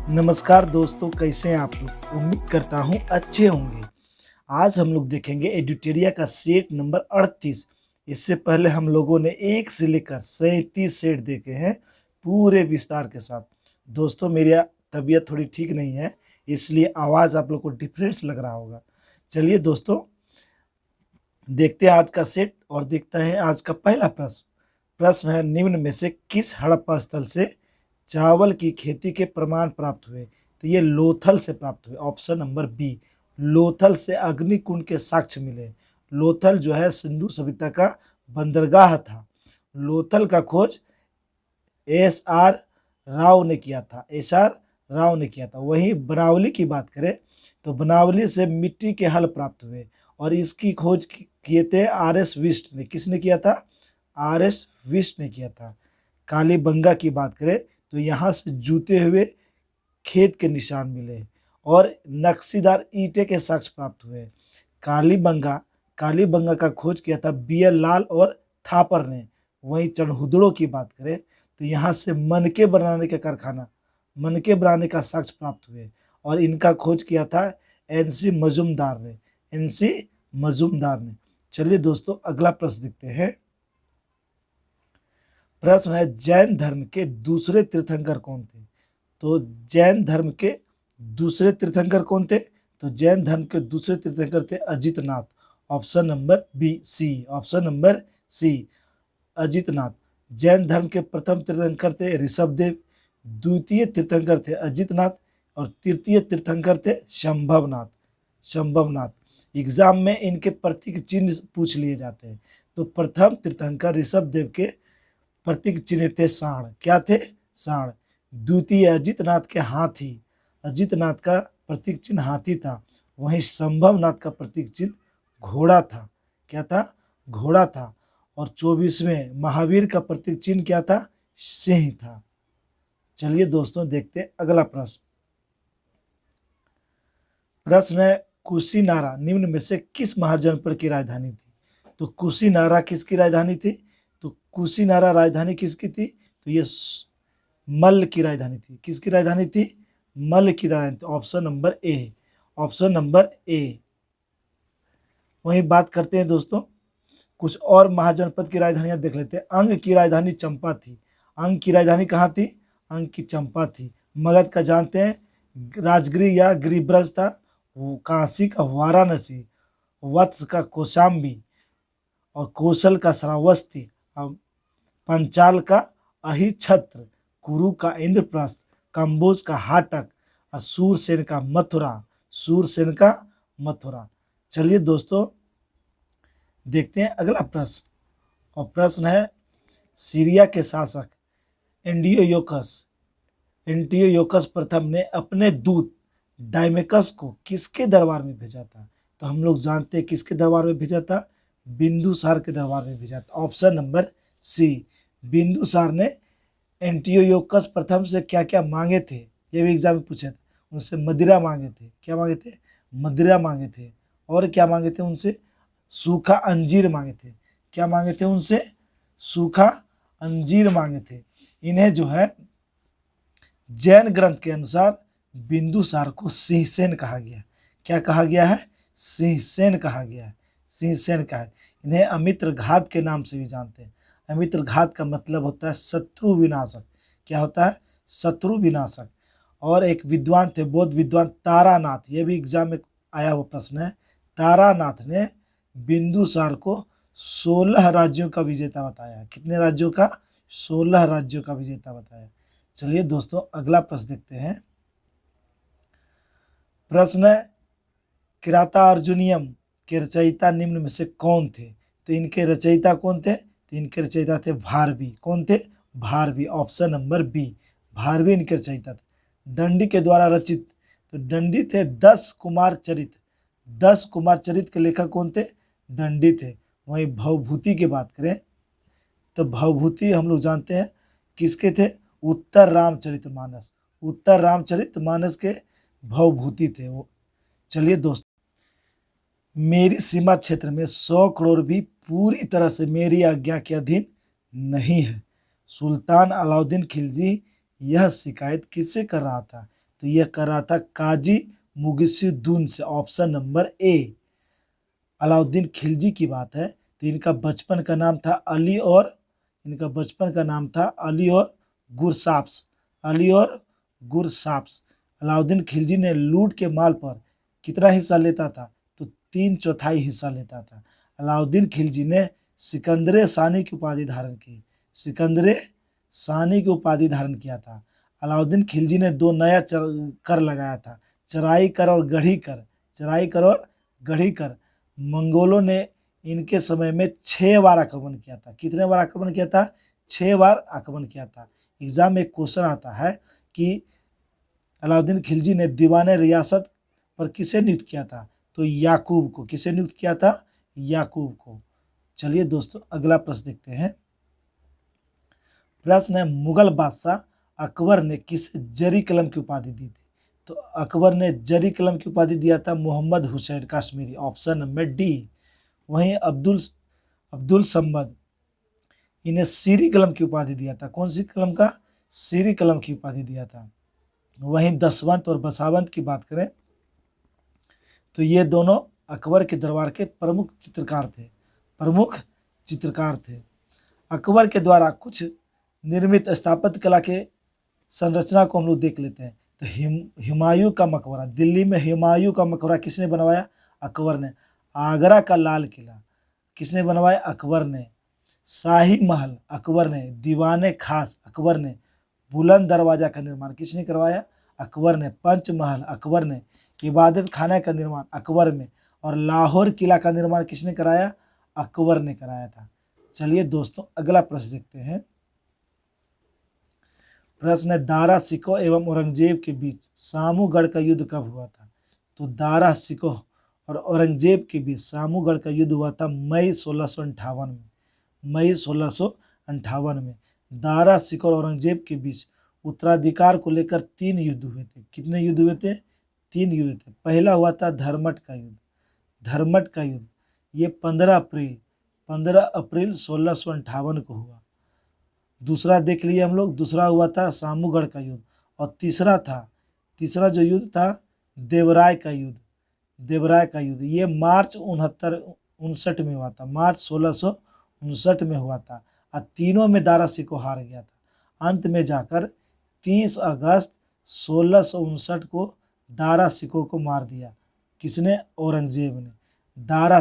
नमस्कार दोस्तों, कैसे हैं आप लोग। उम्मीद करता हूँ अच्छे होंगे। आज हम लोग देखेंगे एडिटेरिया का सेट नंबर 38। इससे पहले हम लोगों ने 1 से लेकर 37 सेट देखे हैं पूरे विस्तार के साथ। दोस्तों, मेरी तबीयत थोड़ी ठीक नहीं है, इसलिए आवाज़ आप लोग को डिफरेंस लग रहा होगा। चलिए दोस्तों, देखते हैं आज का सेट और देखता है आज का पहला प्रश्न। प्रश्न है, निम्न में से किस हड़प्पा स्थल से चावल की खेती के प्रमाण प्राप्त हुए। तो ये लोथल से प्राप्त हुए। ऑप्शन नंबर बी, लोथल से अग्निकुंड के साक्ष्य मिले। लोथल जो है सिंधु सभ्यता का बंदरगाह था। लोथल का खोज एस आर राव ने किया था। एस आर राव ने किया था। वहीं बनावली की बात करें तो बनावली से मिट्टी के हल प्राप्त हुए और इसकी खोज किए थे आर एस विस्ट ने। किसने किया था? आर एस विस्ट ने किया था। कालीबंगा की बात करें तो यहाँ से जूते हुए खेत के निशान मिले और नक्शीदार ईंटे के साक्ष्य प्राप्त हुए। कालीबंगा का खोज किया था बी एल लाल और थापर ने। वहीं चढ़हुदड़ों की बात करें तो यहाँ से मनके बनाने का कारखाना, मनके बनाने का साक्ष्य प्राप्त हुए और इनका खोज किया था एनसी मजूमदार ने। एनसी मजूमदार ने। चलिए दोस्तों, अगला प्रश्न देखते हैं। प्रश्न है, जैन धर्म के दूसरे तीर्थंकर कौन थे। तो जैन धर्म के दूसरे तीर्थंकर कौन थे? तो जैन धर्म के दूसरे तीर्थंकर थे Ajitnath. Option number B C. Option number C, Ajitnath. Jain धर्म के प्रथम तीर्थंकर थे ऋषभदेव, द्वितीय तीर्थंकर थे अजितनाथ और तृतीय तीर्थंकर थे शंभवनाथ। शंभवनाथ। एग्जाम में इनके प्रतीक चिन्ह पूछ लिए जाते हैं। तो प्रथम तीर्थंकर ऋषभदेव के प्रतीक चिन्ह थे साण। क्या थे? साण। द्वितीय अजितनाथ के हाथी। अजितनाथ का प्रतीक चिन्ह हाथी था। वहीं संभवनाथ का प्रतीक चिन्ह घोड़ा था। क्या था? घोड़ा था। और 24वें महावीर का प्रतीक चिन्ह क्या था? सिंह था। चलिए दोस्तों, देखते हैं अगला प्रश्न। प्रश्न है, कुशीनारा निम्न में से किस महाजनपद की राजधानी थी। तो कुशीनारा किसकी राजधानी थी? तो कुशीनारा राजधानी किसकी थी? तो ये मल्ल की राजधानी थी। किसकी राजधानी थी? मल्ल की राजधानी थी। Option number A. Option number A. वहीं बात करते हैं दोस्तों, कुछ और महाजनपद की राजधानियां देख लेते हैं। अंग की राजधानी चंपा थी। अंग की राजधानी कहाँ थी? अंग की चंपा थी। मगध का जानते हैं राजगृह या गृहब्रज था। वो काशी का वाराणसी, वत्स का कौशाम्बी और कौशल का श्रावस्ती, पंचाल का अहिछत्र, कुरु का इंद्रप्रस्थ, कंबोज का हाटक और सूरसेन का मथुरा। सूरसेन का मथुरा। चलिए दोस्तों, देखते हैं अगला प्रश्न। और प्रश्न है, सीरिया के शासक एंटियोकस प्रथम ने अपने दूत डायमेकस को किसके दरबार में भेजा था। तो हम लोग जानते हैं किसके दरबार में भेजा था? बिंदुसार के दरबार में भेजा था। ऑप्शन नंबर सी, बिंदुसार ने एंटियोकस प्रथम से क्या क्या मांगे थे, ये भी एग्जाम में पूछे थे। उनसे मदिरा मांगे थे। क्या मांगे थे? मदिरा मांगे थे। और क्या मांगे थे उनसे? सूखा अंजीर मांगे थे। क्या मांगे थे उनसे? सूखा अंजीर मांगे थे। इन्हें जो है जैन ग्रंथ के अनुसार बिंदुसार को सिंहसेन कहा गया। क्या कहा गया है? सिंहसेन कहा गया है। सिंहसेन का है। इन्हें अमित्र घात के नाम से भी जानते हैं। अमित्र घात का मतलब होता है शत्रु विनाशक। क्या होता है? शत्रु विनाशक। और एक विद्वान थे, बौद्ध विद्वान तारानाथ, ये भी एग्जाम में आया हुआ प्रश्न है। तारानाथ ने बिंदुसार को 16 राज्यों का विजेता बताया। कितने राज्यों का? 16 राज्यों का विजेता बताया। चलिए दोस्तों, अगला प्रश्न देखते हैं। प्रश्न है, किराता अर्जुनियम के रचयिता निम्न में से कौन थे। तो इनके रचयिता कौन थे? तो इनके रचयिता थे भारवी। कौन थे? Bharavi. Option number B, Bharavi इनके रचयिता थे। दंडी के द्वारा रचित, तो दंडी थे 10 कुमार चरित। 10 कुमार चरित के लेखक कौन थे? दंडी थे। वहीं भवभूति की बात करें तो भवभूति हम लोग जानते हैं किसके थे? उत्तर रामचरितमानस। उत्तर रामचरितमानस के भवभूति थे वो। चलिए दोस्तों, मेरी सीमा क्षेत्र में 100 करोड़ भी पूरी तरह से मेरी आज्ञा के अधीन नहीं है। सुल्तान अलाउद्दीन खिलजी यह शिकायत किससे कर रहा था? तो यह कर रहा था काजी मुगिसुद्दीन से, option number A. Alauddin Khilji की बात है तो इनका बचपन का नाम था अली और गुरसाप्स, अली और गुरसाप्स। अलाउद्दीन खिलजी ने लूट के माल पर कितना हिस्सा लेता था, तो 3/4 हिस्सा लेता था। अलाउद्दीन खिलजी ने सिकंदरे सानी की उपाधि धारण किया था। अलाउद्दीन खिलजी ने 2 नया कर लगाया था, चराई कर और गढ़ी कर। मंगोलों ने इनके समय में 6 बार आक्रमण किया था। कितने बार आक्रमण किया था? 6 बार आक्रमण किया था। एग्जाम में एक क्वेश्चन आता है कि अलाउद्दीन खिलजी ने दीवाने रियासत पर किसे नियुक्त किया था, तो याकूब को। किसे नियुक्त किया था? याकूब को। चलिए दोस्तों अगला प्रश्न देखते हैं। प्रश्न है, मुगल बादशाह अकबर ने किसे जरी कलम की उपाधि दी थी? तो अकबर ने जरी कलम की उपाधि दिया था Mohammad Hussain Kashmiri, option number D. वहीं अब्दुल समद इन्हें सीरी कलम की उपाधि दिया था। कौन सी कलम का? सीरी कलम की उपाधि दिया था। वहीं दसवंत और बसावंत की बात करें तो ये दोनों अकबर के दरबार के प्रमुख चित्रकार थे। अकबर के द्वारा कुछ निर्मित स्थापत्य कला के संरचना को हम लोग देख लेते हैं। तो हुमायूं का मकबरा, दिल्ली में हुमायूं का मकबरा किसने बनवाया? अकबर ने। आगरा का लाल किला किसने बनवाया? अकबर ने। शाही महल अकबर ने। दीवाने खास अकबर ने। बुलंद दरवाजा का निर्माण किसने करवाया? अकबर ने। पंचमहल अकबर ने। इबादत खाना का निर्माण अकबर ने। और लाहौर किला का निर्माण किसने कराया? अकबर ने कराया था। चलिए दोस्तों अगला प्रश्न देखते हैं। प्रश्न है, दारा सिकोह एवं औरंगजेब के बीच सामूगढ़ का युद्ध कब हुआ था? तो दारा सिकोह और औरंगजेब के बीच सामूगढ़ का युद्ध हुआ था मई 1658 में। मई 1658 में दारा सिकोह और औरंगजेब के बीच उत्तराधिकार को लेकर 3 युद्ध हुए थे। कितने युद्ध हुए थे? 3 युद्ध थे। पहला हुआ था धर्मट का युद्ध। ये 15 अप्रैल 1658 को हुआ। दूसरा देख लिए हम लोग, दूसरा हुआ था सामूगढ़ का युद्ध। और तीसरा जो युद्ध था देवराय का युद्ध। ये मार्च 59 में हुआ था। मार्च 1659 में हुआ था। और तीनों में दारा सिकोह हार गया था। अंत में जाकर 30 अगस्त 1659 को दारा सिकोह को मार दिया। किसने? औरंगजेब ने। दारा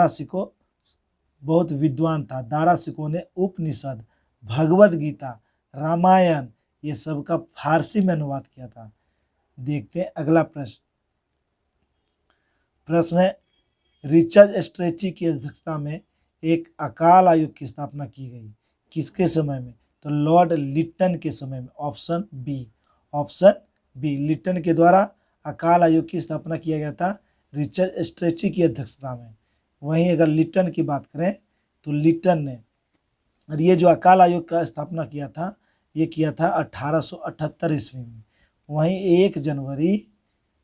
सिकोह बहुत विद्वान था। दारा सिकोह ने उपनिषद, भगवद गीता, रामायण ये सब का फारसी में अनुवाद किया था। देखते हैं अगला प्रश्न है, रिचर्ड स्ट्रेची की अध्यक्षता में एक अकाल आयोग की स्थापना की गई। किसके समय में? तो लॉर्ड लिट्टन के समय में। ऑप्शन बी लिट्टन के द्वारा अकाल आयोग की स्थापना किया गया था रिचर्ड स्ट्रेची की अध्यक्षता में। वहीं अगर लिट्टन की बात करें तो लिट्टन ने, और ये जो अकाल आयोग का स्थापना किया था ये किया था 1878 ईस्वी में। वहीं 1 जनवरी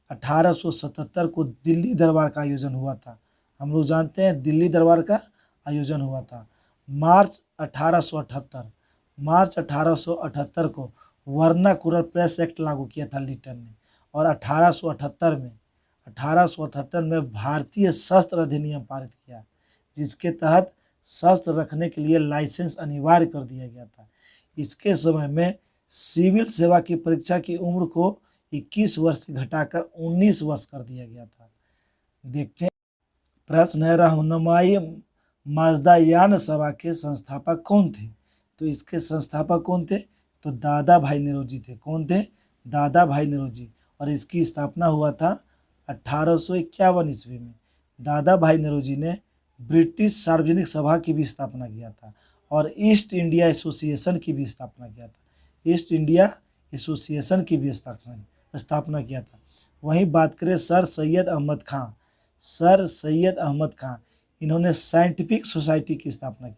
1877 को दिल्ली दरबार का आयोजन हुआ था। हम लोग जानते हैं दिल्ली दरबार का आयोजन हुआ था। मार्च 1878 को वर्नाकुलर प्रेस एक्ट लागू किया था लिट्टन ने। और 1878 में भारतीय शस्त्र अधिनियम पारित किया, जिसके तहत शस्त्र रखने के लिए लाइसेंस अनिवार्य कर दिया गया था। इसके समय में सिविल सेवा की परीक्षा की उम्र को 21 वर्ष से घटाकर 19 वर्ष कर दिया गया था। देखते हैं प्रश्न है, रहनुमाई मजदायान सभा के संस्थापक कौन थे? तो इसके संस्थापक कौन थे? तो दादा भाई नौरोजी थे। कौन थे? दादा भाई नौरोजी। और इसकी स्थापना हुआ था 1851 ईस्वी में। दादा भाई नौरोजी ने ब्रिटिश सार्वजनिक सभा की भी स्थापना किया था और ईस्ट इंडिया एसोसिएशन की भी स्थापना किया था। वहीं बात करें सर सैयद अहमद खां, इन्होंने साइंटिफिक सोसाइटी की स्थापना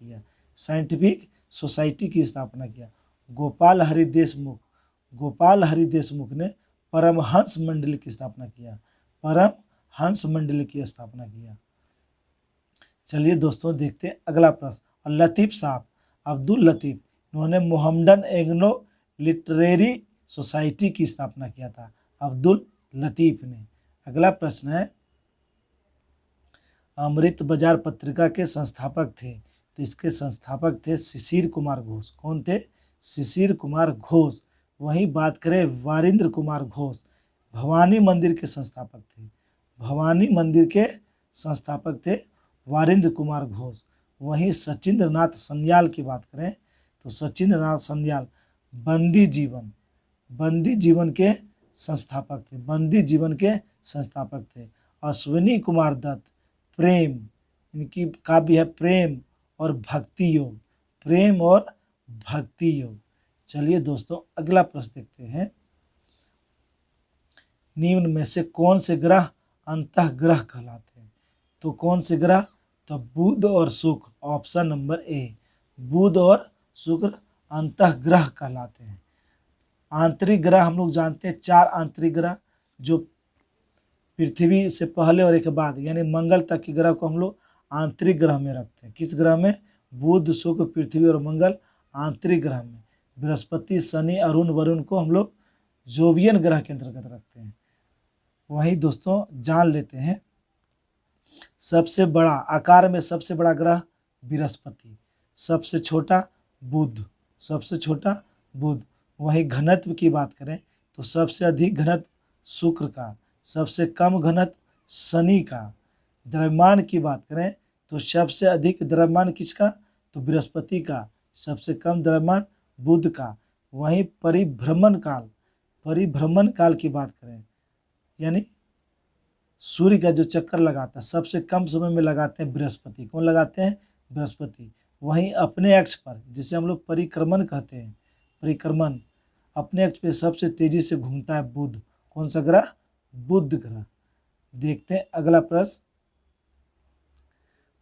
किया। गोपाल हरि देशमुख ने परमहंस मंडली की स्थापना किया। चलिए दोस्तों देखते हैं अगला प्रश्न। और लतीफ़ साहब, अब्दुल लतीफ़, इन्होंने मोहम्मडन एग्नो लिटरेरी सोसाइटी की स्थापना किया था? अब्दुल लतीफ़ ने। अगला प्रश्न है, अमृत बाजार पत्रिका के संस्थापक थे? तो इसके संस्थापक थे शिशिर कुमार घोष। कौन थे? शिशिर कुमार घोष। वहीं बात करें वारिंद्र कुमार घोष, भवानी मंदिर के संस्थापक थे। भवानी मंदिर के संस्थापक थे वारिंद्र कुमार घोष। वहीं सचिंद्र नाथ सन्याल की बात करें तो सचिंद्र नाथ सन्याल बंदी जीवन के संस्थापक थे। बंदी जीवन के संस्थापक थे। अश्विनी कुमार दत्त प्रेम, इनकी काव्य है प्रेम और भक्ति योग। प्रेम और भक्ति योग। चलिए दोस्तों अगला प्रश्न देखते हैं, निम्न में से कौन से ग्रह अंतःग्रह कहलाते हैं? तो कौन से ग्रह? तो बुध और शुक्र। ऑप्शन नंबर ए, बुध और शुक्र अंतःग्रह कहलाते हैं। आंतरिक ग्रह हम लोग जानते हैं, 4 आंतरिक ग्रह जो पृथ्वी से पहले और एक बाद, यानी मंगल तक के ग्रह को हम लोग आंतरिक ग्रह में रखते हैं। किस ग्रह में? बुध, शुक्र, पृथ्वी और मंगल आंतरिक ग्रह में। बृहस्पति, शनि, अरुण, वरुण को हम लोग जोवियन ग्रह के अंतर्गत रखते हैं। वही दोस्तों जान लेते हैं, सबसे बड़ा आकार में सबसे बड़ा ग्रह बृहस्पति, सबसे छोटा बुध, सबसे छोटा बुध। वहीं घनत्व की बात करें तो सबसे अधिक घनत्व शुक्र का, सबसे कम घनत्व शनि का। द्रव्यमान की बात करें तो सबसे अधिक द्रव्यमान किसका? तो बृहस्पति का, सबसे कम द्रव्यमान बुध का। वहीं परिभ्रमण काल की बात करें, यानी सूर्य का जो चक्कर लगाता है सबसे कम समय में लगाते हैं बृहस्पति। कौन लगाते हैं? बृहस्पति। वहीं अपने अक्ष पर, जिसे हम लोग परिक्रमण कहते हैं, परिक्रमण, अपने अक्ष पे सबसे तेजी से घूमता है बुध। कौन सा ग्रह? बुध ग्रह। देखते हैं अगला प्रश्न।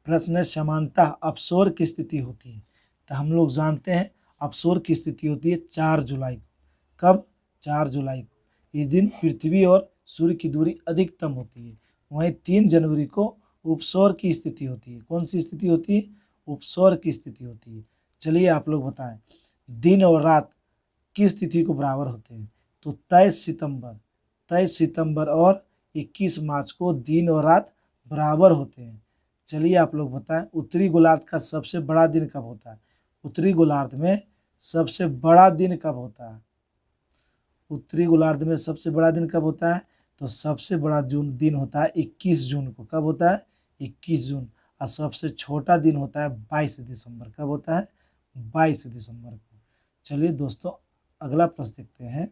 प्रश्न है, समानता अपसौर की स्थिति होती है? तो हम लोग जानते हैं अपसौर की स्थिति होती है 4 जुलाई को। कब? 4 जुलाई को। इस दिन पृथ्वी और सूर्य की दूरी अधिकतम होती है। वहीं 3 जनवरी को उपसौर की स्थिति होती है। कौन सी स्थिति होती है? उपसौर की स्थिति होती है। चलिए आप लोग बताएं, दिन और रात किस तिथि को बराबर होते हैं? तो 23 सितंबर और 21 मार्च को दिन और रात बराबर होते हैं। चलिए आप लोग बताएं, उत्तरी गोलार्ध का सबसे बड़ा दिन कब होता है? उत्तरी गोलार्ध में सबसे बड़ा दिन कब होता है? उत्तरी गोलार्ध में सबसे बड़ा दिन कब होता है? तो सबसे बड़ा दिन होता है 21 जून को। कब होता है? 21 जून। और सबसे छोटा दिन होता है 22 दिसंबर। कब होता है? 22 दिसंबर को। चलिए दोस्तों अगला प्रश्न देखते हैं,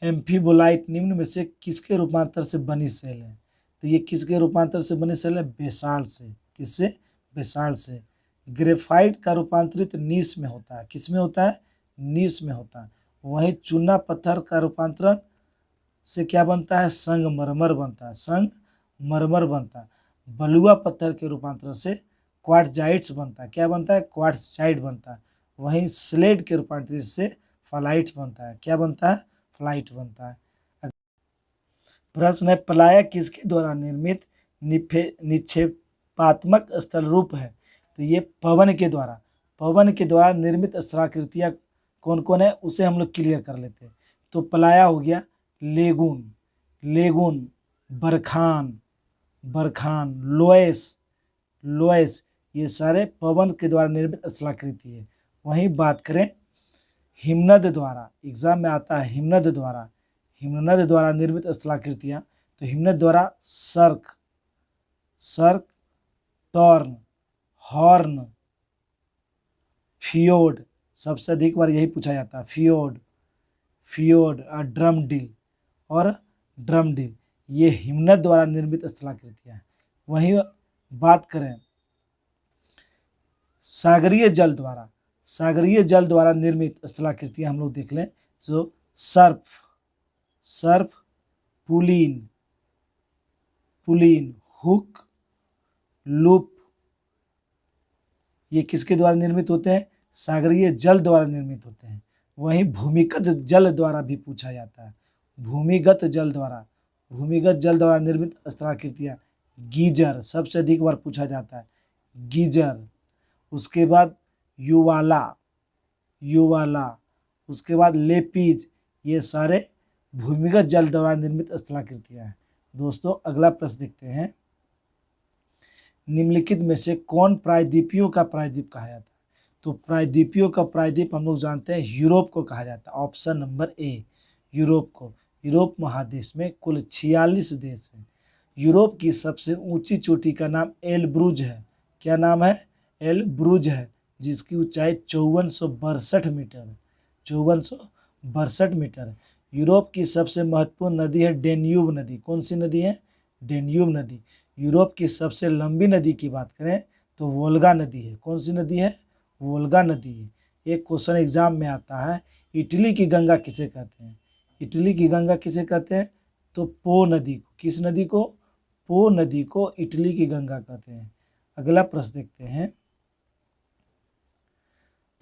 एम्फीबोलाइट निम्न में से किसके रूपांतर से बनी सेल है? तो ये किसके रूपांतर से बनी सेल है? बेसाल्ट से। किससे? बेसाल्ट से। ग्रेफाइट का रूपांतरित नीस में होता है। किस में होता है? नीस में होता है। वहीं चूना पत्थर का रूपांतरण से क्या बनता है? संगमरमर बनता है। संगमरमर बनता है। बलुआ पत्थर के रूपांतरण से क्वार्टजाइट्स बनता है। क्या बनता है? क्वार्टजाइट बनता है। वहीं स्लेट के रूपांतरण से फ्लाइट बनता है। क्या बनता है? फ्लाइट बनता है। प्रश्न है, पलाया किसके द्वारा निर्मित निक्षेपात्मक स्थल रूप है? तो ये पवन के द्वारा निर्मित स्थलाकृतियाँ कौन कौन है उसे हम लोग क्लियर कर लेते हैं। तो पलाया हो गया, लेगुन, बरखान, लोएस, ये सारे पवन के द्वारा निर्मित स्थलाकृति है। वहीं बात करें हिमनद द्वारा, एग्जाम में आता है हिमनद द्वारा निर्मित स्थलाकृतियाँ, तो हिमनद द्वारा सर्क, टॉर्न, हॉर्न, फियोर्ड, सबसे अधिक बार यही पूछा जाता है, फियोर्ड और ड्रमडिल, ये हिमनद द्वारा निर्मित स्थलाकृतियाँ हैं। वहीं बात करें सागरीय जल द्वारा निर्मित स्थलाकृतियाँ हम लोग देख लें, तो सर्फ, पुलिन, हुक, लूप, ये किसके द्वारा निर्मित होते हैं? सागरीय जल द्वारा निर्मित होते हैं। वहीं भूमिगत जल द्वारा भी पूछा जाता है। भूमिगत जल द्वारा निर्मित स्थलाकृतियाँ, गीजर, सबसे अधिक बार पूछा जाता है, गीजर। उसके बाद युवाला, उसके बाद लेपीज, ये सारे भूमिगत जल द्वारा निर्मित स्थलाकृतियाँ हैं। दोस्तों अगला प्रश्न देखते हैं, निम्नलिखित में से कौन प्रायद्वीपीयों का प्रायद्वीप कहा जाता है? तो प्रायद्वीपीयों का प्रायद्वीप हम लोग जानते हैं यूरोप को कहा जाता है। ऑप्शन नंबर ए, यूरोप को। यूरोप महादेश में कुल 46 देश हैं। यूरोप की सबसे ऊंची चोटी का नाम एलब्रूज है। क्या नाम है? एलब्रूज है, जिसकी ऊंचाई 5462 मीटर है। 5462 मीटर है। यूरोप की सबसे महत्वपूर्ण नदी है डेन्यूब नदी। कौन सी नदी है? डेन्यूब नदी। यूरोप की सबसे लंबी नदी की बात करें तो वोल्गा नदी है। कौन सी नदी है? वोल्गा नदी है। एक क्वेश्चन एग्जाम में आता है, इटली की गंगा किसे कहते हैं? इटली की गंगा किसे कहते हैं? तो पो नदी को। किस नदी को? पो नदी को इटली की गंगा कहते हैं। अगला प्रश्न देखते हैं।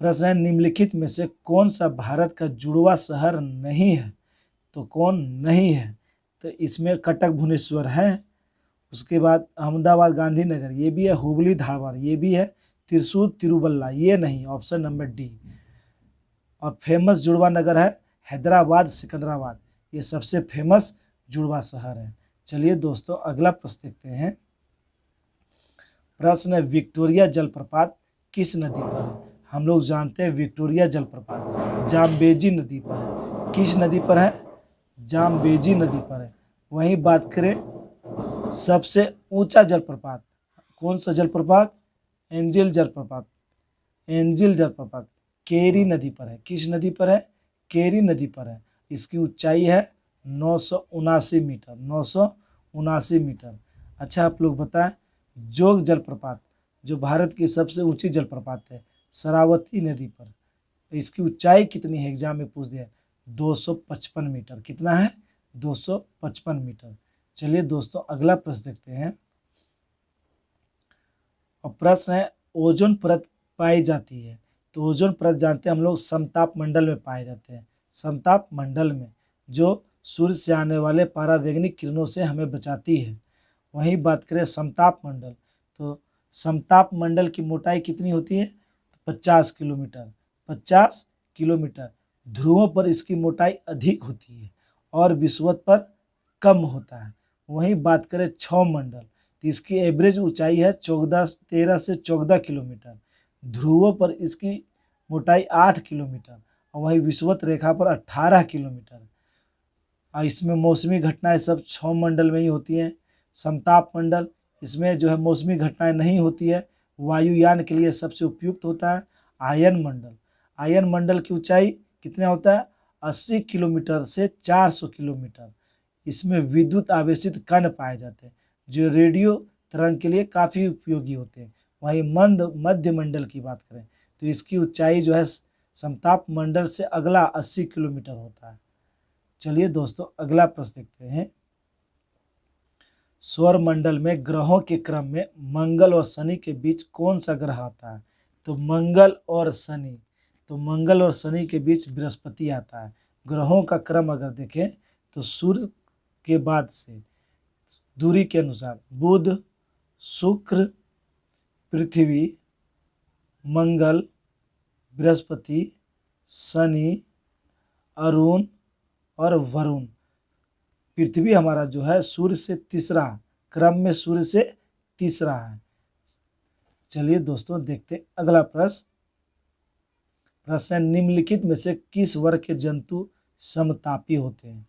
प्रश्न है, निम्नलिखित में से कौन सा भारत का जुड़वा शहर नहीं है? तो कौन नहीं है? तो इसमें कटक भुवनेश्वर है, उसके बाद अहमदाबाद गांधीनगर ये भी है, हुबली धारवाड़ ये भी है, त्रिशूर तिरुवल्ला ये नहीं, ऑप्शन नंबर डी। और फेमस जुड़वा नगर है हैदराबाद सिकंदराबाद, ये सबसे फेमस जुड़वा शहर है। चलिए दोस्तों अगला प्रश्न देखते हैं। प्रश्न है, विक्टोरिया जलप्रपात किस नदी पर है? हम लोग जानते हैं विक्टोरिया जलप्रपात जाम्बेजी नदी पर है। किस नदी पर है? जाम्बेजी नदी पर है। वहीं बात करें सबसे ऊंचा जलप्रपात, कौन सा जलप्रपात? एंजिल जलप्रपात। एंजिल जलप्रपात केरी नदी पर है। किस नदी पर है? केरी नदी पर है। इसकी ऊंचाई है 979 मीटर। 979 मीटर। अच्छा आप लोग बताएं, जोग जलप्रपात जो भारत की सबसे ऊंची जलप्रपात है शरावती नदी पर, इसकी ऊंचाई कितनी है? एग्जाम में पूछ दिया, 255 मीटर। कितना है? 255 मीटर। चलिए दोस्तों अगला प्रश्न देखते हैं। और प्रश्न है, ओजोन परत पाई जाती है। तो ओजोन परत जानते हैं हम लोग समताप मंडल में पाए जाते हैं। समताप मंडल में जो सूर्य से आने वाले परावैंगनिक किरणों से हमें बचाती है। वहीं बात करें समताप मंडल, तो समताप मंडल की मोटाई कितनी होती है? 50 किलोमीटर। 50 किलोमीटर। ध्रुवों पर इसकी मोटाई अधिक होती है और विषुवत पर कम होता है। वहीं बात करें क्षौ मंडल, तो इसकी एवरेज ऊंचाई है 13 से 14 किलोमीटर। ध्रुवों पर इसकी मोटाई 8 किलोमीटर और वहीं विषुवत रेखा पर 18 किलोमीटर। और इसमें मौसमी घटनाएं सब क्षौ मंडल में ही होती हैं। समताप मंडल, इसमें जो है मौसमी घटनाएं नहीं होती है। वायुयान के लिए सबसे उपयुक्त होता है आयन मंडल। आयन मंडल की ऊंचाई कितना होता है? 80 किलोमीटर से 400 किलोमीटर। इसमें विद्युत आवेशित कण पाए जाते हैं जो रेडियो तरंग के लिए काफ़ी उपयोगी होते हैं। वहीं मध्य मंडल की बात करें तो इसकी ऊंचाई जो है समताप मंडल से अगला 80 किलोमीटर होता है। चलिए दोस्तों अगला प्रश्न देखते हैं। सौर मंडल में ग्रहों के क्रम में मंगल और शनि के बीच कौन सा ग्रह आता है? तो मंगल और शनि, तो मंगल और शनि के बीच बृहस्पति आता है। ग्रहों का क्रम अगर देखें तो सूर्य के बाद से दूरी के अनुसार बुध, शुक्र, पृथ्वी, मंगल, बृहस्पति, शनि, अरुण और वरुण। पृथ्वी हमारा जो है सूर्य से तीसरा, क्रम में सूर्य से तीसरा है। चलिए दोस्तों देखते अगला प्रश्न। प्रश्न है, निम्नलिखित में से किस वर्ग के जंतु समतापी होते हैं?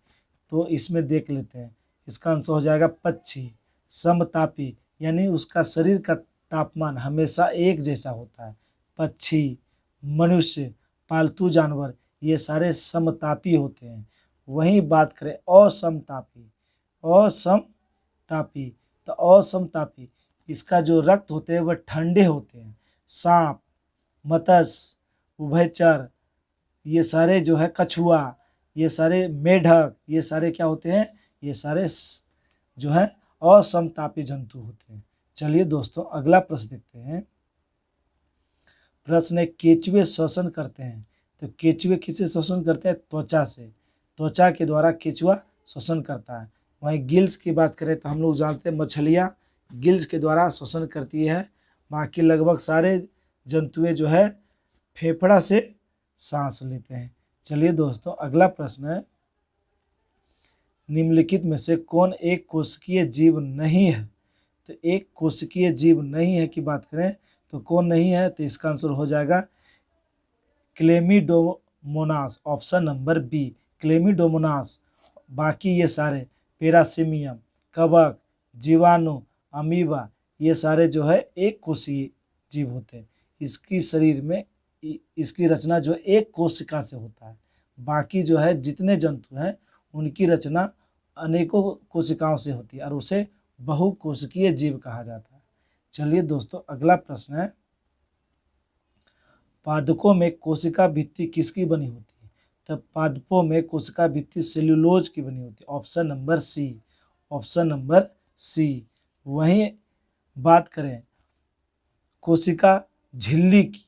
तो इसमें देख लेते हैं, इसका आंसर हो जाएगा पक्षी। समतापी यानी उसका शरीर का तापमान हमेशा एक जैसा होता है। पक्षी, मनुष्य, पालतू जानवर ये सारे समतापी होते हैं। वहीं बात करें असमतापी, असमतापी, तो असमतापी इसका जो रक्त होते हैं वह ठंडे होते हैं। सांप, मत्स्य, उभयचर ये सारे जो है, कछुआ, ये सारे मेढक, ये सारे क्या होते हैं? ये सारे जो है असमतापी जंतु होते हैं। चलिए दोस्तों अगला प्रश्न देखते हैं। प्रश्न है, केचुए श्वसन करते हैं। तो केचुए किससे श्वसन करते हैं? त्वचा से। त्वचा के द्वारा केचुआ श्वसन करता है। वहीं गिल्स की बात करें तो हम लोग जानते हैं मछलियाँ गिल्स के द्वारा श्वसन करती है। बाकी लगभग सारे जंतुएं जो है फेफड़ा से सांस लेते हैं। चलिए दोस्तों, अगला प्रश्न है, निम्नलिखित में से कौन एक कोशिकीय जीव नहीं है? तो एक कोशिकीय जीव नहीं है की बात करें तो कौन नहीं है, तो इसका आंसर हो जाएगा क्लेमिडोमोनास, ऑप्शन नंबर बी, क्लेमिडोमोनास। बाकी ये सारे पेरासिमियम, कवक, जीवाणु, अमीबा, ये सारे जो है एक कोशिकीय जीव होते हैं। इसकी शरीर में इसकी रचना जो एक कोशिका से होता है। बाकी जो है जितने जंतु हैं उनकी रचना अनेकों कोशिकाओं से होती है और उसे बहुकोशिकीय जीव कहा जाता है। चलिए दोस्तों, अगला प्रश्न है, पादपों में कोशिका भित्ति किसकी बनी होती है? तब पादपों में कोशिका भित्ति सेल्यूलोज की बनी होती है, option number C, option number C. वहीं बात करें कोशिका झिल्ली की,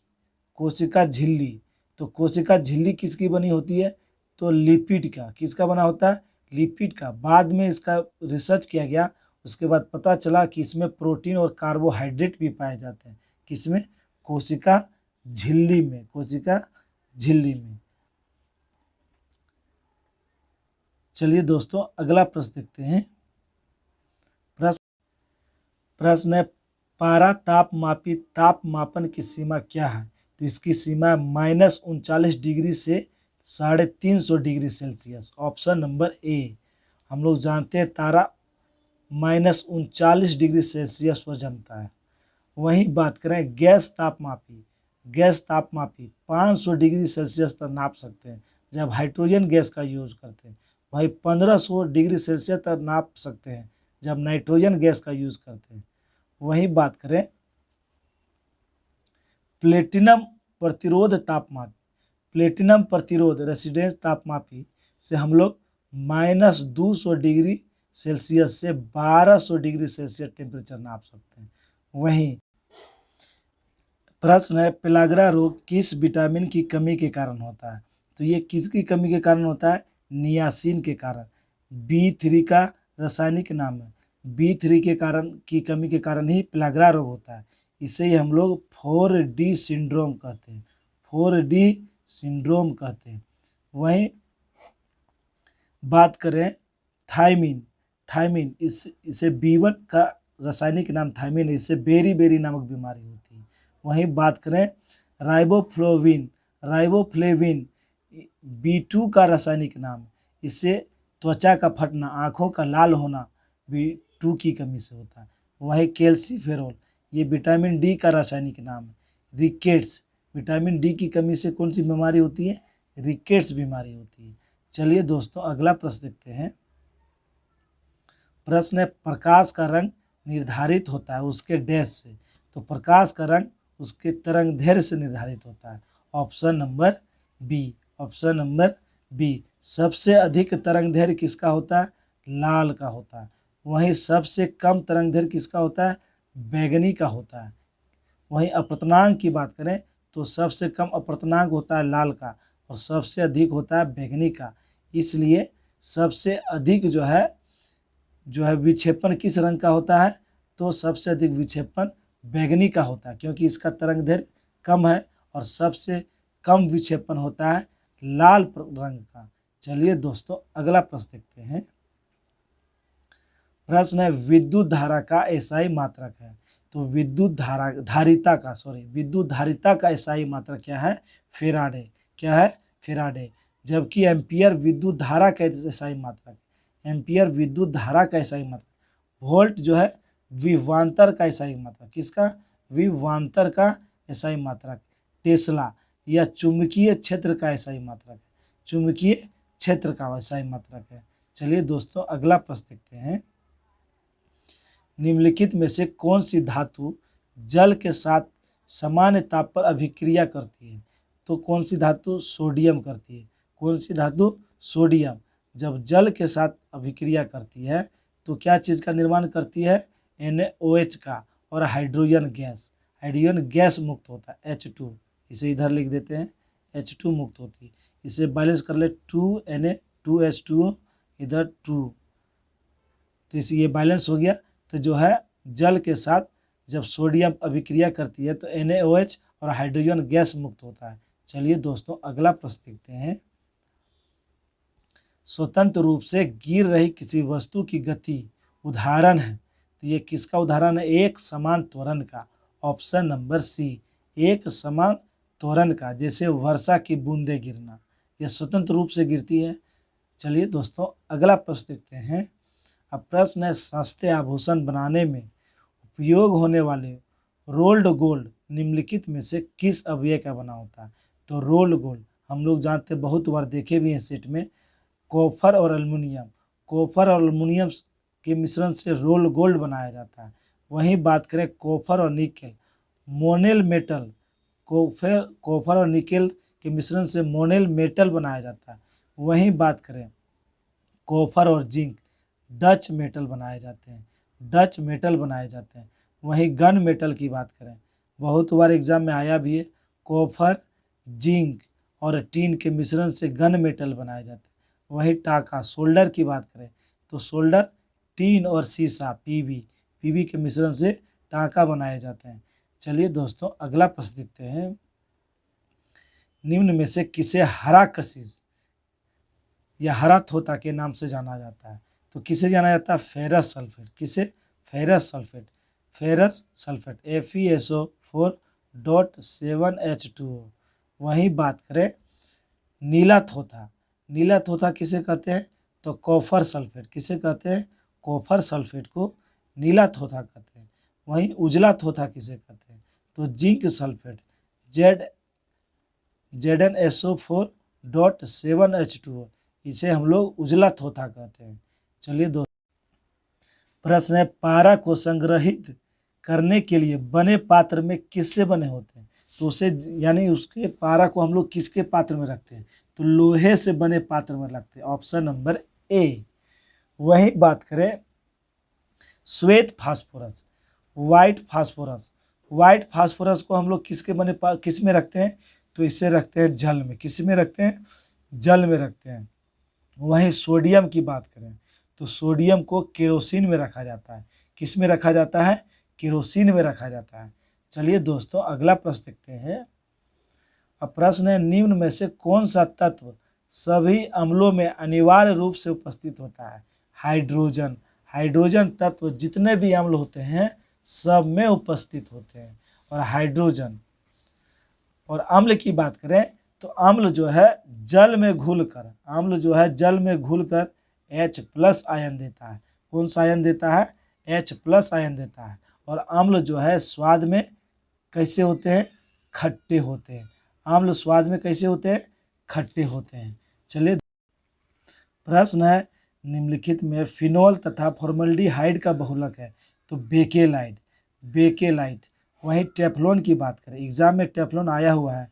कोशिका झिल्ली, तो कोशिका झिल्ली किसकी बनी होती है? तो लिपिड का। किसका बना होता है? लिपिड का। बाद में इसका रिसर्च किया गया, उसके बाद पता चला कि इसमें प्रोटीन और कार्बोहाइड्रेट भी पाए जाते हैं। किसमें? कोशिका झिल्ली में, कोशिका झिल्ली में। चलिए दोस्तों, अगला प्रश्न देखते हैं। प्रश्न है, पारा तापमापी तापमापन की सीमा क्या है? तो इसकी सीमा -39 डिग्री से 350 degree Celsius, option number A. हम लोग जानते हैं तारा -39 डिग्री सेल्सियस पर जमता है। वहीं बात करें गैस तापमापी, गैस तापमापी 500 डिग्री सेल्सियस तक नाप सकते हैं जब हाइड्रोजन गैस का यूज करते हैं। वहीं 1500 डिग्री सेल्सियस तक नाप सकते हैं जब नाइट्रोजन गैस का यूज करते हैं। वहीं बात करें प्लेटिनम प्रतिरोध तापमापी, प्लेटिनम प्रतिरोध रेसिडेंस तापमापी से हम लोग -200 डिग्री सेल्सियस से 1200 डिग्री सेल्सियस टेम्परेचर नाप सकते हैं। वहीं प्रश्न है, पेलाग्रा रोग किस विटामिन की कमी के कारण होता है? तो ये किसकी कमी के कारण होता है? नियासिन के कारण। B3 का रासायनिक नाम है। B3 के कारण की कमी के कारण ही पेलाग्रा रोग होता है। इसे ही हम लोग 4D सिंड्रोम कहते हैं, 4D सिंड्रोम कहते हैं। वहीं बात करें थायमीन, थायमीन इसे B1 का रासायनिक नाम थायमीन है, इससे बेरी नामक बीमारी होती है। वहीं बात करें राइबोफ्लोविन, राइबोफ्लेविन B2 का रासायनिक नाम, इससे त्वचा का फटना, आँखों का लाल होना B2 की कमी से होता है। वहीं कैल्सीफेरोल, ये विटामिन डी का रासायनिक नाम है। रिकेट्स, विटामिन डी की कमी से कौन सी बीमारी होती है? रिकेट्स बीमारी होती है। चलिए दोस्तों, अगला प्रश्न देखते हैं। प्रश्न है, प्रकाश का रंग निर्धारित होता है उसके डैश से? तो प्रकाश का रंग उसके तरंग दैर्ध्य से निर्धारित होता है, option number B, option number B. सबसे अधिक तरंग दैर्ध्य किसका होता है? लाल का होता है। वहीं सबसे कम तरंग दैर्ध्य किसका होता है? बैंगनी का होता है। वहीं अपर्तनांक की बात करें तो सबसे कम अपर्तनांक होता है लाल का और सबसे अधिक होता है बैंगनी का। इसलिए सबसे अधिक जो है विक्षेपण किस रंग का होता है? तो सबसे अधिक विक्षेपण बैंगनी का होता है, क्योंकि इसका तरंग दैर्ध्य कम है। और सबसे कम विक्षेपण होता है लाल रंग का। चलिए दोस्तों, अगला प्रश्न देखते हैं। प्रश्न है, विद्युत धारा का एसआई मात्रक है? तो विद्युत धारिता का एसआई मात्रक क्या है? फेराडे। क्या है? फेराडे। जबकि एम्पियर विद्युत धारा का एसआई मात्रक, एम्पियर विद्युत धारा का एसआई मात्रक। वोल्ट जो है विभवांतर का एसआई मात्रक। किसका? विभवांतर का एसआई मात्रक। टेस्ला या चुंबकीय क्षेत्र का एसआई मात्रक है, चुंबकीय क्षेत्र का एसआई मात्रक है। चलिए दोस्तों, अगला प्रश्न देखते हैं। निम्नलिखित में से कौन सी धातु जल के साथ सामान्य ताप पर अभिक्रिया करती है? तो कौन सी धातु? सोडियम करती है। कौन सी धातु? सोडियम। जब जल के साथ अभिक्रिया करती है तो क्या चीज़ का निर्माण करती है? NaOH का और हाइड्रोजन गैस मुक्त होता है, H2। इसे इधर लिख देते हैं, H2 मुक्त होती है। इसे बैलेंस कर ले, 2Na2H2O, इधर 2, तो इसे ये बैलेंस हो गया। तो जो है जल के साथ जब सोडियम अभिक्रिया करती है तो NaOH और हाइड्रोजन गैस मुक्त होता है। चलिए दोस्तों, अगला प्रश्न देखते हैं। स्वतंत्र रूप से गिर रही किसी वस्तु की गति उदाहरण है। तो ये किसका उदाहरण है? एक समान त्वरण का। ऑप्शन नंबर सी, एक समान त्वरण का, जैसे वर्षा की बूंदें गिरना, यह स्वतंत्र रूप से गिरती है। चलिए दोस्तों अगला प्रश्न देखते हैं। अब प्रश्न है, सस्ते आभूषण बनाने में उपयोग होने वाले रोल्ड गोल्ड निम्नलिखित में से किस अवयव का बना होता है? तो रोल्ड गोल्ड हम लोग जानते हैं, बहुत बार देखे भी हैं सेट में, कॉपर और एल्युमिनियम। कॉपर और एल्युमिनियम के मिश्रण से रोल गोल्ड बनाया जाता है। वहीं बात करें कॉपर और निकेल, मोनेल मेटल, कॉपर और निकेल के मिश्रण से मोनेल मेटल बनाया जाता है। वहीं बात करें कॉपर और जिंक, डच मेटल बनाए जाते हैं, डच मेटल बनाए जाते हैं। वहीं गन मेटल की बात करें, बहुत बार एग्जाम में आया भी है, कॉपर, जिंक और टीन के मिश्रण से गन मेटल बनाए जाते हैं। वहीं टाका सोल्डर की बात करें तो सोल्डर, टीन और सीसा पीबी के मिश्रण से टाका बनाए जाते हैं। चलिए दोस्तों अगला प्रश्न देखते हैं। निम्न में से किसे हरा कशिश या हरा थोता के नाम से जाना जाता है? तो किसे जाना जाता है? Ferrous sulphate. किसे? Ferrous sulphate. Ferrous sulphate FeSO4.7H2O। वहीं बात करें नीला थोथा, नीला थोथा किसे कहते हैं? तो कॉपर सल्फेट। किसे कहते हैं? कॉपर सल्फेट को नीला थोथा कहते हैं। वहीं उजला थोथा किसे कहते हैं? तो जिंक सल्फेट, ZnSO4.7H2O, इसे हम लोग उजला थोथा कहते हैं। चलिए दोस्तों प्रश्न है, पारा को संग्रहित करने के लिए बने पात्र में किससे बने होते हैं? तो उसे यानी उसके पारा को हम लोग किसके पात्र में रखते हैं? तो लोहे से बने पात्र में रखते हैं। Option number A. वही बात करें श्वेत phosphorus, white phosphorus, white phosphorus को हम लोग किस में रखते हैं? तो इसे रखते हैं जल में। किस में रखते हैं? जल में रखते हैं। वहीं सोडियम की बात करें तो सोडियम को केरोसिन में रखा जाता है। किस में रखा जाता है? केरोसिन में रखा जाता है। चलिए दोस्तों अगला प्रश्न देखते हैं। अब प्रश्न है, निम्न में से कौन सा तत्व सभी अम्लों में अनिवार्य रूप से उपस्थित होता है? हाइड्रोजन। हाइड्रोजन तत्व जितने भी अम्ल होते हैं सब में उपस्थित होते हैं। और हाइड्रोजन और अम्ल की बात करें तो अम्ल जो है जल में घुलकर, अम्ल जो है जल में घुलकर H+ आयन देता है। कौन सा आयन देता है? H+ आयन देता है। और अम्ल जो है स्वाद में कैसे होते हैं? खट्टे होते हैं। अम्ल स्वाद में कैसे होते हैं? खट्टे होते हैं। चलिए प्रश्न है, निम्नलिखित में फिनोल तथा फॉर्मल्डिहाइड का बहुलक है? तो बेकेलाइट, बेकेलाइट। वहीं टेफ्लॉन की बात करें, एग्जाम में टेफ्लॉन आया हुआ है,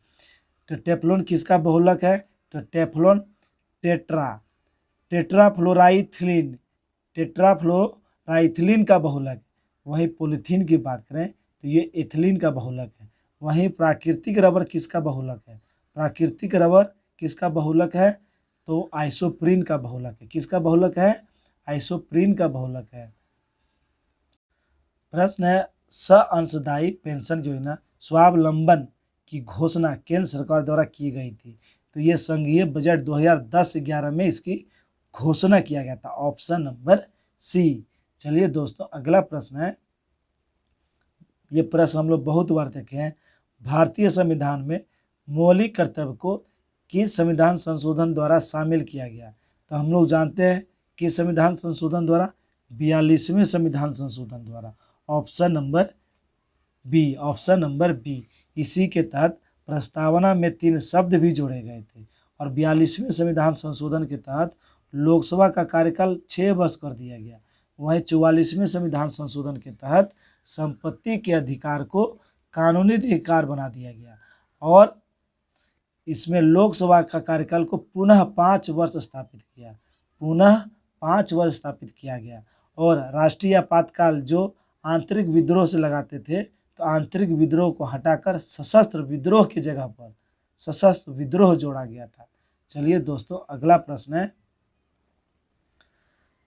तो टेफ्लॉन किसका बहुलक है? तो टेफ्लॉन टेट्राफ्लोराइथिलीन, टेट्राफ्लोराइथिलीन का बहुलक। वहीं पॉलीथीन की बात करें तो ये एथिलीन का बहुलक है। वहीं प्राकृतिक रबर किसका बहुलक है? प्राकृतिक रबर किसका बहुलक है? तो आइसोप्रीन का बहुलक है। किसका बहुलक है? आइसोप्रीन का बहुलक है। प्रश्न है, अंशदायी पेंशन योजना स्वावलंबन की घोषणा केंद्र सरकार द्वारा की गई थी? तो ये संघीय बजट 2010-11 में इसकी घोषणा किया गया था। Option number C. चलिए दोस्तों अगला प्रश्न है, ये प्रश्न हम लोग बहुत बार देखे हैं। भारतीय संविधान में मौलिक कर्तव्य को किस संविधान संशोधन द्वारा शामिल किया गया? तो हम लोग जानते हैं कि संविधान संशोधन द्वारा 42वें संविधान संशोधन द्वारा। Option number B, option number B. इसी के तहत प्रस्तावना में 3 शब्द भी जोड़े गए थे। और 42वें संविधान संशोधन के तहत लोकसभा का कार्यकाल 6 वर्ष कर दिया गया। वहीं 44वें संविधान संशोधन के तहत संपत्ति के अधिकार को कानूनी अधिकार बना दिया गया। और इसमें लोकसभा का कार्यकाल को पुनः 5 वर्ष स्थापित किया, पुनः 5 वर्ष स्थापित किया गया। और राष्ट्रीय आपातकाल जो आंतरिक विद्रोह से लगाते थे, तो आंतरिक विद्रोह को हटाकर सशस्त्र विद्रोह की जगह पर सशस्त्र विद्रोह जोड़ा गया था। चलिए दोस्तों अगला प्रश्न है,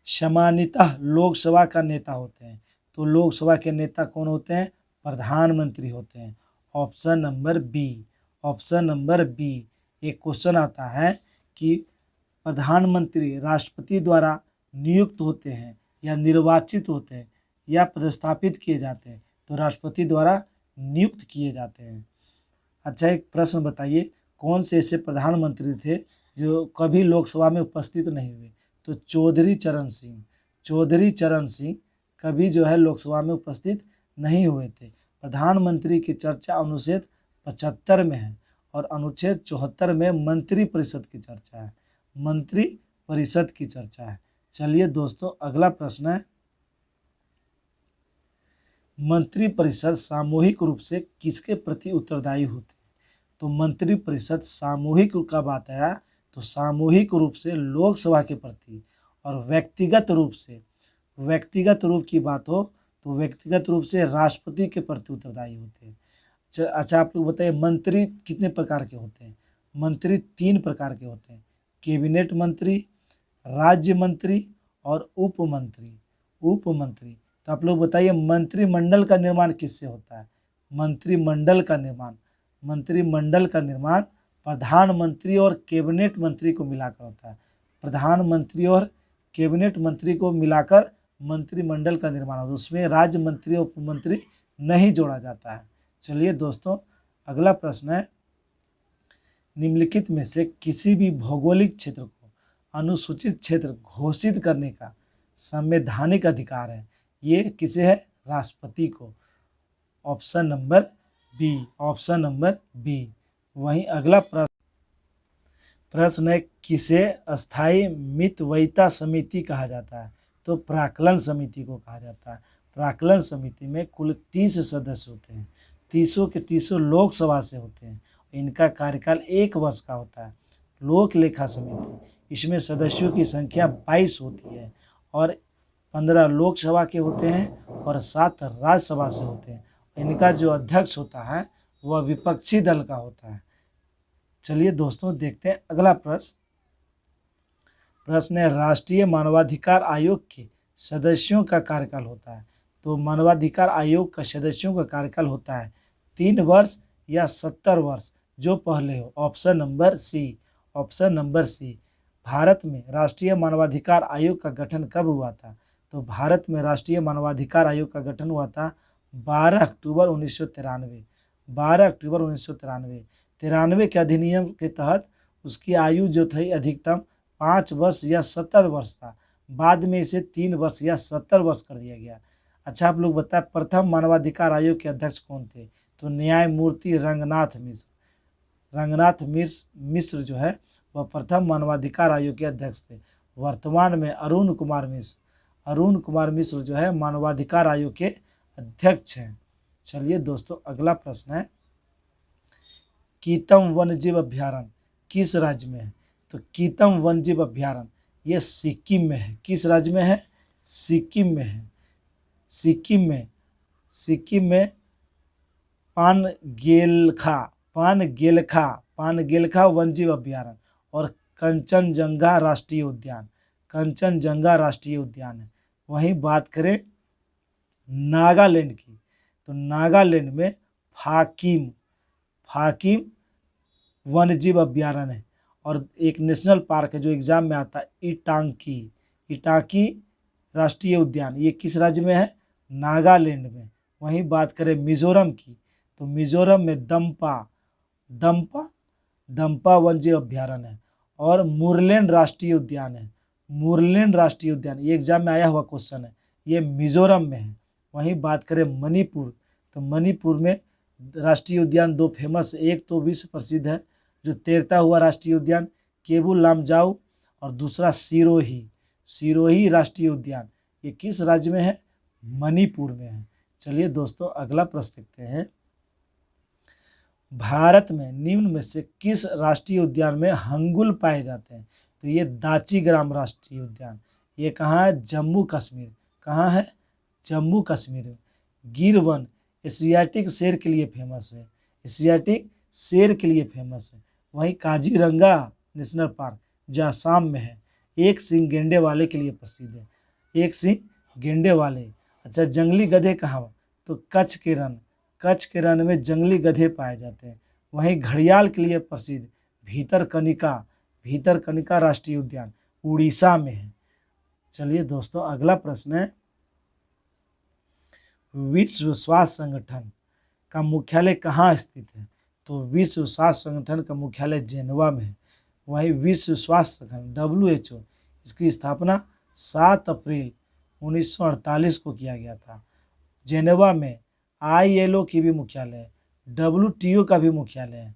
सामान्यतः लोकसभा का नेता होते हैं, तो लोकसभा के नेता कौन होते हैं? प्रधानमंत्री होते हैं। Option number B, option number B. एक क्वेश्चन आता है कि प्रधानमंत्री राष्ट्रपति द्वारा नियुक्त होते हैं या निर्वाचित होते हैं या पदस्थापित किए जाते हैं? तो राष्ट्रपति द्वारा नियुक्त किए जाते हैं। अच्छा, एक प्रश्न बताइए, कौन से ऐसे प्रधानमंत्री थे जो कभी लोकसभा में उपस्थित नहीं हुए? तो चौधरी चरण सिंह। चौधरी चरण सिंह कभी जो है लोकसभा में उपस्थित नहीं हुए थे। प्रधानमंत्री की चर्चा अनुच्छेद 75 में है और अनुच्छेद 74 में मंत्री परिषद की चर्चा है। मंत्री परिषद की चर्चा है। चलिए दोस्तों, अगला प्रश्न है, मंत्री परिषद सामूहिक रूप से किसके प्रति उत्तरदायी होते हैं? तो मंत्री परिषद सामूहिक का बात आया तो सामूहिक रूप से लोकसभा के प्रति, और व्यक्तिगत रूप की बात हो तो व्यक्तिगत रूप से राष्ट्रपति के प्रति उत्तरदायी होते हैं। अच्छा, आप लोग बताइए, मंत्री कितने प्रकार के होते हैं? मंत्री 3 प्रकार के होते हैं, कैबिनेट मंत्री, राज्य मंत्री और उपमंत्री। तो आप लोग बताइए, मंत्रिमंडल का निर्माण किससे होता है? मंत्रिमंडल का निर्माण प्रधानमंत्री और कैबिनेट मंत्री को मिलाकर होता है। प्रधानमंत्री और कैबिनेट मंत्री को मिलाकर मंत्रिमंडल का निर्माण होता है, उसमें राज्य मंत्री और उपमंत्री नहीं जोड़ा जाता है। चलिए दोस्तों, अगला प्रश्न है, निम्नलिखित में से किसी भी भौगोलिक क्षेत्र को अनुसूचित क्षेत्र घोषित करने का संवैधानिक अधिकार है? ये किसे है? राष्ट्रपति को। Option number B. वहीं अगला प्रश्न है, किसे अस्थायी मितव्ययिता समिति कहा जाता है? तो प्राक्कलन समिति को कहा जाता है। प्राक्कलन समिति में कुल 30 सदस्य होते हैं, 30 के 30 लोकसभा से होते हैं। इनका कार्यकाल 1 वर्ष का होता है। लोक लेखा समिति, इसमें सदस्यों की संख्या 22 होती है और 15 लोकसभा के होते हैं और 7 राज्यसभा से होते हैं। इनका जो अध्यक्ष होता है वह विपक्षी दल का होता है। चलिए दोस्तों, देखते हैं अगला प्रश्न है, राष्ट्रीय मानवाधिकार आयोग के सदस्यों का कार्यकाल होता है? तो मानवाधिकार आयोग का सदस्यों का कार्यकाल होता है 3 वर्ष या 70 वर्ष, जो पहले हो। ऑप्शन नंबर सी। भारत में राष्ट्रीय मानवाधिकार आयोग का गठन कब हुआ था? तो भारत में राष्ट्रीय मानवाधिकार आयोग का गठन हुआ था 12 अक्टूबर 1993। 12 अक्टूबर 1993। 93 के अधिनियम के तहत उसकी आयु जो थी अधिकतम 5 वर्ष या 70 वर्ष था। बाद में इसे 3 वर्ष या 70 वर्ष कर दिया गया। अच्छा, आप लोग बताएं, प्रथम मानवाधिकार आयोग के अध्यक्ष कौन थे? तो न्यायमूर्ति रंगनाथ मिश्र जो है वह प्रथम मानवाधिकार आयोग के अध्यक्ष थे। वर्तमान में अरुण कुमार मिश्र जो है मानवाधिकार आयोग के अध्यक्ष हैं। चलिए दोस्तों, अगला प्रश्न है, कीतम वन्यजीव अभ्यारण्य किस राज्य में है? तो कीतम वन्यजीव अभ्यारण्य ये सिक्किम में है। किस राज्य में है? सिक्किम में है। सिक्किम में पानगेलखा वन्यजीव अभ्यारण्य और कंचनजंगा राष्ट्रीय उद्यान है। वहीं बात करें नागालैंड की, तो नागालैंड में फाकिम वन्यजीव अभ्यारण्य है और एक नेशनल पार्क है जो एग्जाम में आता है, इटाकी राष्ट्रीय उद्यान। ये किस राज्य में है? नागालैंड में। वहीं बात करें मिजोरम की, तो मिजोरम में दम्पा वन्यजीव अभ्यारण्य है और मुरलेन राष्ट्रीय उद्यान है। ये एग्जाम में आया हुआ क्वेश्चन है, ये मिजोरम में है। वहीं बात करें मणिपुर, तो मणिपुर में राष्ट्रीय उद्यान 2 फेमस है। एक तो विश्व प्रसिद्ध है जो तैरता हुआ राष्ट्रीय उद्यान केबुल लामजाओ, और दूसरा सिरोही राष्ट्रीय उद्यान। ये किस राज्य में है? मणिपुर में है। चलिए दोस्तों, अगला प्रश्न देखते हैं, भारत में निम्न में से किस राष्ट्रीय उद्यान में हंगुल पाए जाते हैं? तो ये दाचीग्राम राष्ट्रीय उद्यान। ये कहाँ है? जम्मू कश्मीर। कहाँ है? जम्मू कश्मीर में। गिर वन एशियाटिक शेर के लिए फेमस है। वहीं काजीरंगा नेशनल पार्क जो असम में है, एक सींग गेंडे वाले के लिए प्रसिद्ध है। अच्छा, जंगली गधे कहाँ? तो कच्छ के रण में जंगली गधे पाए जाते हैं। वहीं घड़ियाल के लिए प्रसिद्ध भितरकनिका भीतरकनिका राष्ट्रीय उद्यान उड़ीसा में है। चलिए दोस्तों, अगला प्रश्न है, विश्व स्वास्थ्य संगठन का मुख्यालय कहाँ स्थित है? तो विश्व स्वास्थ्य संगठन का मुख्यालय जेनेवा में है। वहीं विश्व स्वास्थ्य संगठन WHO, इसकी स्थापना 7 अप्रैल 1948 को किया गया था। जेनेवा में ILO की भी मुख्यालय है, WTO का भी मुख्यालय है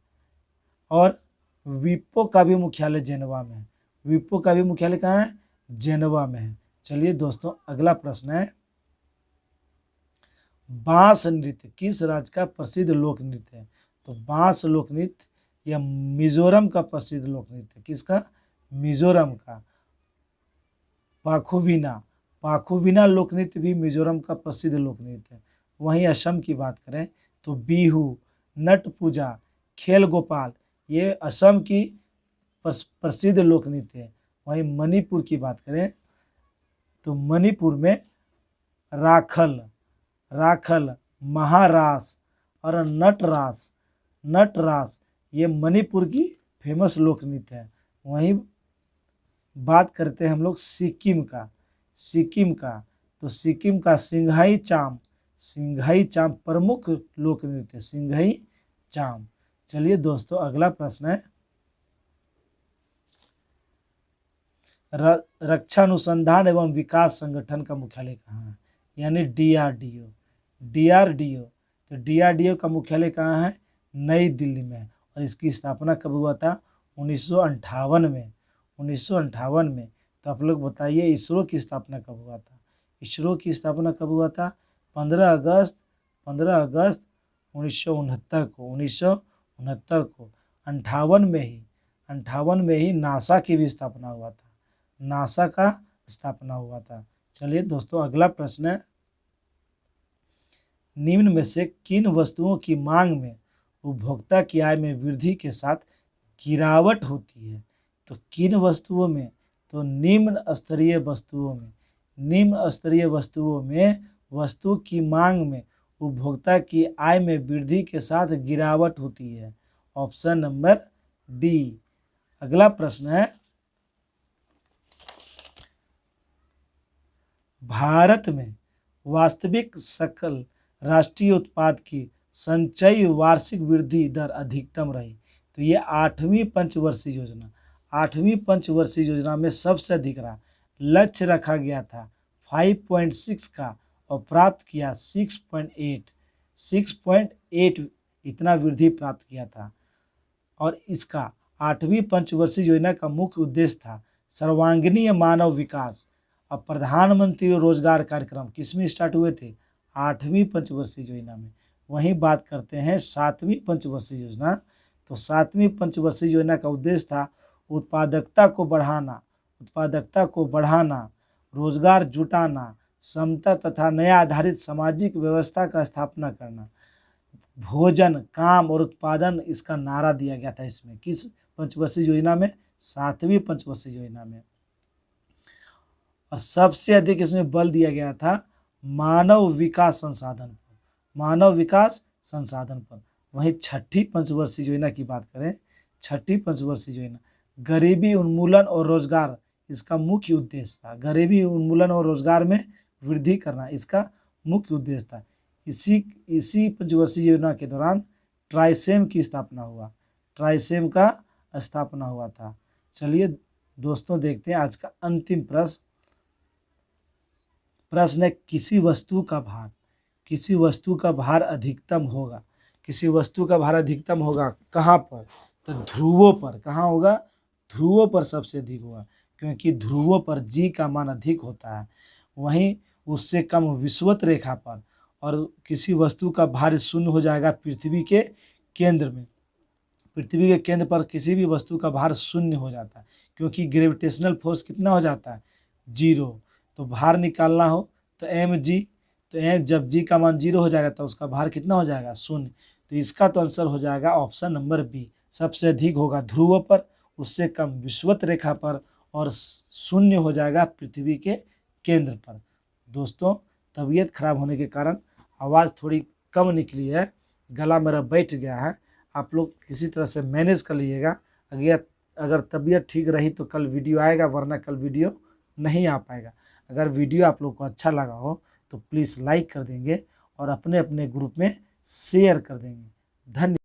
और विपो का भी मुख्यालय जेनेवा में है। विपो का भी मुख्यालय कहाँ है? जेनेवा में है। चलिए दोस्तों, अगला प्रश्न है, बांस नृत्य किस राज्य का प्रसिद्ध लोक नृत्य है? तो बांस लोक नृत्य यह मिजोरम का प्रसिद्ध लोक नृत्य। किसका? मिजोरम का। पाखुविना लोक नृत्य भी मिजोरम का प्रसिद्ध लोक नृत्य है। वहीं असम की बात करें तो बिहू, नट पूजा, खेल गोपाल ये असम की प्रसिद्ध लोक नृत्य है। वहीं मणिपुर की बात करें तो मणिपुर में राखल, महारास और नटरास ये मणिपुर की फेमस लोक नृत्य है। वहीं बात करते हैं हम लोग सिक्किम का तो सिक्किम का सिंघाई चाम प्रमुख लोक नृत्य सिंघाई चाम। चलिए दोस्तों, अगला प्रश्न है, रक्षा अनुसंधान एवं विकास संगठन का मुख्यालय कहाँ है? यानी DRDO। तो DRDO का मुख्यालय कहाँ है? नई दिल्ली में। और इसकी स्थापना कब हुआ था? 1958 में। तो आप लोग बताइए, इसरो की स्थापना कब हुआ था? इसरो की स्थापना कब हुआ था? 15 अगस्त 1969 को। 58 में ही नासा की भी स्थापना हुआ था। नासा का स्थापना हुआ था। चलिए दोस्तों, अगला प्रश्न है, निम्न में से किन वस्तुओं की मांग में उपभोक्ता की आय में वृद्धि के साथ गिरावट होती है? तो किन वस्तुओं में? तो निम्न स्तरीय वस्तुओं में वस्तु की मांग में उपभोक्ता की आय में वृद्धि के साथ गिरावट होती है। Option number D. अगला प्रश्न है, भारत में वास्तविक सकल राष्ट्रीय उत्पाद की संचयी वार्षिक वृद्धि दर अधिकतम रही। तो ये 8वीं पंचवर्षीय योजना में सबसे अधिक रहा। लक्ष्य रखा गया था 5.6 का और प्राप्त किया 6.8 इतना वृद्धि प्राप्त किया था। और इसका 8वीं पंचवर्षीय योजना का मुख्य उद्देश्य था सर्वांगीण मानव विकास। अब प्रधानमंत्री रोजगार कार्यक्रम किसमें स्टार्ट हुए थे? 8वीं पंचवर्षीय योजना में। वहीं बात करते हैं 7वीं पंचवर्षीय योजना। तो 7वीं पंचवर्षीय योजना का उद्देश्य था उत्पादकता को बढ़ाना, रोजगार जुटाना, समता तथा न्याय आधारित सामाजिक व्यवस्था का स्थापना करना, भोजन, काम और उत्पादन इसका नारा दिया गया था। इसमें किस पंचवर्षीय योजना में? 7वीं पंचवर्षीय योजना में। और सबसे अधिक इसमें बल दिया गया था मानव विकास संसाधन पर। वहीं 6ठी पंचवर्षीय योजना की बात करें, 6ठी पंचवर्षीय योजना गरीबी उन्मूलन और रोजगार इसका मुख्य उद्देश्य था। गरीबी उन्मूलन और रोजगार में वृद्धि करना इसका मुख्य उद्देश्य था। इसी पंचवर्षीय योजना के दौरान ट्राइसेम का स्थापना हुआ था। चलिए दोस्तों, देखते हैं आज का अंतिम प्रश्न है, किसी वस्तु का भार अधिकतम होगा कहाँ पर? तो ध्रुवों पर। कहाँ होगा? ध्रुवों पर सबसे अधिक होगा, क्योंकि ध्रुवों पर G का मान अधिक होता है। वहीं उससे कम विषुवत रेखा पर। और किसी वस्तु का भार शून्य हो जाएगा पृथ्वी के केंद्र में। पृथ्वी के केंद्र पर किसी भी वस्तु का भार शून्य हो जाता है, क्योंकि ग्रेविटेशनल फोर्स कितना हो जाता है? 0। तो भार निकालना हो तो mg, तो जब g का मान 0 हो जाएगा तो उसका भार कितना हो जाएगा? 0। तो इसका तो आंसर हो जाएगा ऑप्शन नंबर बी। सबसे अधिक होगा ध्रुव पर, उससे कम विषुवत रेखा पर, और 0 हो जाएगा पृथ्वी के केंद्र पर। दोस्तों, तबीयत खराब होने के कारण आवाज़ थोड़ी कम निकली है, गला मेरा बैठ गया है। आप लोग किसी तरह से मैनेज कर लीजिएगा। अगर तबीयत ठीक रही तो कल वीडियो आएगा, वरना कल वीडियो नहीं आ पाएगा। अगर वीडियो आप लोग को अच्छा लगा हो तो प्लीज़ लाइक कर देंगे और अपने अपने ग्रुप में शेयर कर देंगे। धन्यवाद।